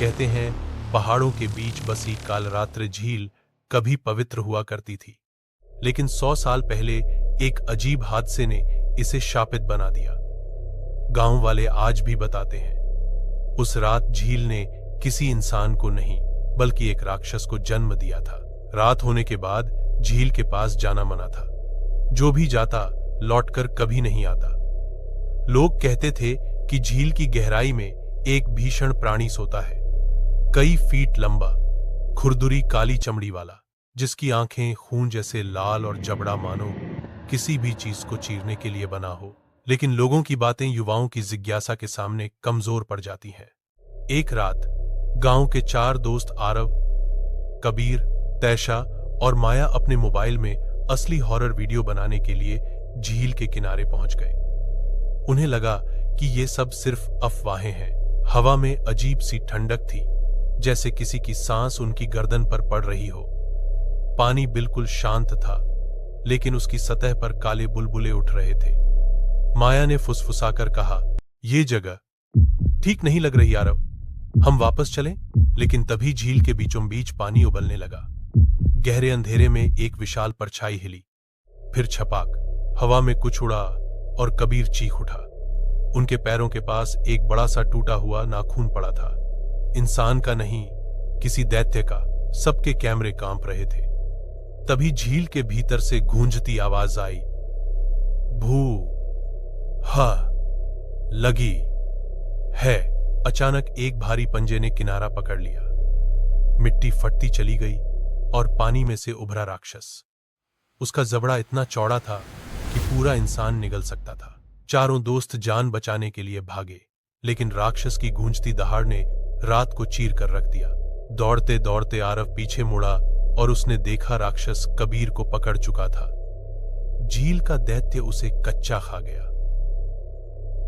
कहते हैं पहाड़ों के बीच बसी कालरात्रि झील कभी पवित्र हुआ करती थी, लेकिन 100 साल पहले एक अजीब हादसे ने इसे शापित बना दिया। गांव वाले आज भी बताते हैं, उस रात झील ने किसी इंसान को नहीं बल्कि एक राक्षस को जन्म दिया था। रात होने के बाद झील के पास जाना मना था। जो भी जाता लौटकर कभी नहीं आता। लोग कहते थे कि झील की गहराई में एक भीषण प्राणी सोता है, कई फीट लंबा, खुरदुरी काली चमड़ी वाला, जिसकी आंखें खून जैसे लाल और जबड़ा मानो किसी भी चीज को चीरने के लिए बना हो। लेकिन लोगों की बातें युवाओं की जिज्ञासा के सामने कमजोर पड़ जाती हैं। एक रात गांव के 4 दोस्त आरव, कबीर, तैशा और माया अपने मोबाइल में असली हॉरर वीडियो बनाने के लिए झील के किनारे पहुंच गए। उन्हें लगा कि ये सब सिर्फ अफवाहें हैं। हवा में अजीब सी ठंडक थी, जैसे किसी की सांस उनकी गर्दन पर पड़ रही हो। पानी बिल्कुल शांत था, लेकिन उसकी सतह पर काले बुलबुले उठ रहे थे। माया ने फुसफुसाकर कहा, "ये जगह ठीक नहीं लग रही आरव, हम वापस चलें?" लेकिन तभी झील के बीचों बीच पानी उबलने लगा। गहरे अंधेरे में एक विशाल परछाई हिली, फिर छपाक, हवा में कुछ उड़ा और कबीर चीख उठा। उनके पैरों के पास एक बड़ा सा टूटा हुआ नाखून पड़ा था। इंसान का नहीं, किसी दैत्य का। सबके कैमरे कांप रहे थे। तभी झील के भीतर से गूंजती आवाज आई, "भू हा लगी है।" अचानक एक भारी पंजे ने किनारा पकड़ लिया। मिट्टी फटती चली गई और पानी में से उभरा राक्षस। उसका जबड़ा इतना चौड़ा था कि पूरा इंसान निगल सकता था। चारों दोस्त जान बचाने के लिए भागे, लेकिन राक्षस की गूंजती दहाड़ ने रात को चीर कर रख दिया। दौड़ते दौड़ते आरव पीछे मुड़ा और उसने देखा राक्षस कबीर को पकड़ चुका था। झील का दैत्य उसे कच्चा खा गया।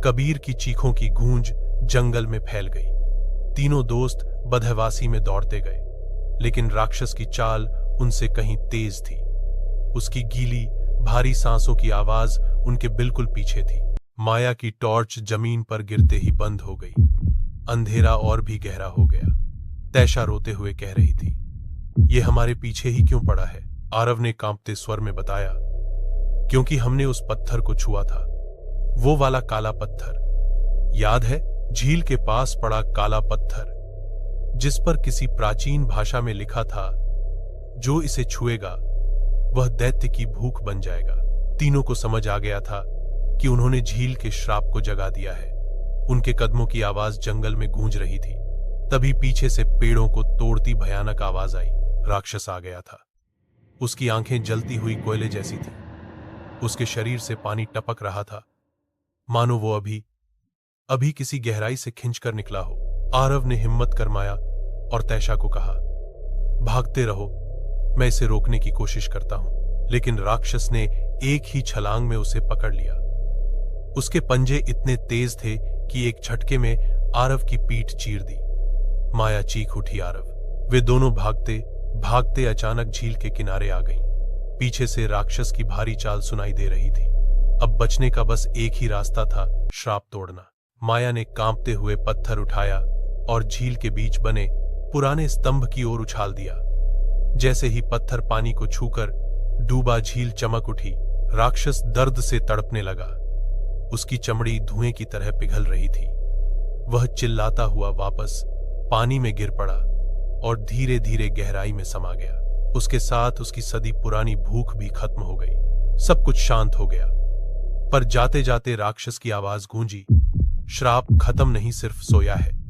कबीर की चीखों की गूंज जंगल में फैल गई। तीनों दोस्त बदहवासी में दौड़ते गए, लेकिन राक्षस की चाल उनसे कहीं तेज थी। उसकी गीली भारी सांसों की आवाज उनके बिल्कुल पीछे थी। माया की टॉर्च जमीन पर गिरते ही बंद हो गई। अंधेरा और भी गहरा हो गया। तैशा रोते हुए कह रही थी, "ये हमारे पीछे ही क्यों पड़ा है?" आरव ने कांपते स्वर में बताया, "क्योंकि हमने उस पत्थर को छुआ था, वो वाला काला पत्थर। याद है, झील के पास पड़ा काला पत्थर, जिस पर किसी प्राचीन भाषा में लिखा था, जो इसे छुएगा वह दैत्य की भूख बन जाएगा।" तीनों को समझ आ गया था कि उन्होंने झील के श्राप को जगा दिया है। उनके कदमों की आवाज जंगल में गूंज रही थी। तभी पीछे से पेड़ों को तोड़ती भयानक आवाज आई। राक्षस आ गया था। उसकी आंखें जलती हुई कोयले जैसी थी। उसके शरीर से पानी टपक रहा था, मानो वो अभी किसी गहराई से खिंचकर निकला हो। आरव ने हिम्मत कर माया और तैशा को कहा, "भागते रहो, मैं इसे रोकने की कोशिश करता हूं।" लेकिन राक्षस ने एक ही छलांग में उसे पकड़ लिया। उसके पंजे इतने तेज थे कि एक झटके में आरव की पीठ चीर दी। माया चीख उठी, "आरव!" वे दोनों भागते भागते अचानक झील के किनारे आ गईं। पीछे से राक्षस की भारी चाल सुनाई दे रही थी। अब बचने का बस एक ही रास्ता था, श्राप तोड़ना। माया ने कांपते हुए पत्थर उठाया और झील के बीच बने पुराने स्तंभ की ओर उछाल दिया। जैसे ही पत्थर पानी को छूकर डूबा, झील चमक उठी। राक्षस दर्द से तड़पने लगा। उसकी चमड़ी धुएं की तरह पिघल रही थी। वह चिल्लाता हुआ वापस पानी में गिर पड़ा और धीरे धीरे गहराई में समा गया। उसके साथ उसकी सदी पुरानी भूख भी खत्म हो गई। सब कुछ शांत हो गया, पर जाते जाते राक्षस की आवाज गूंजी, "श्राप खत्म नहीं, सिर्फ सोया है।"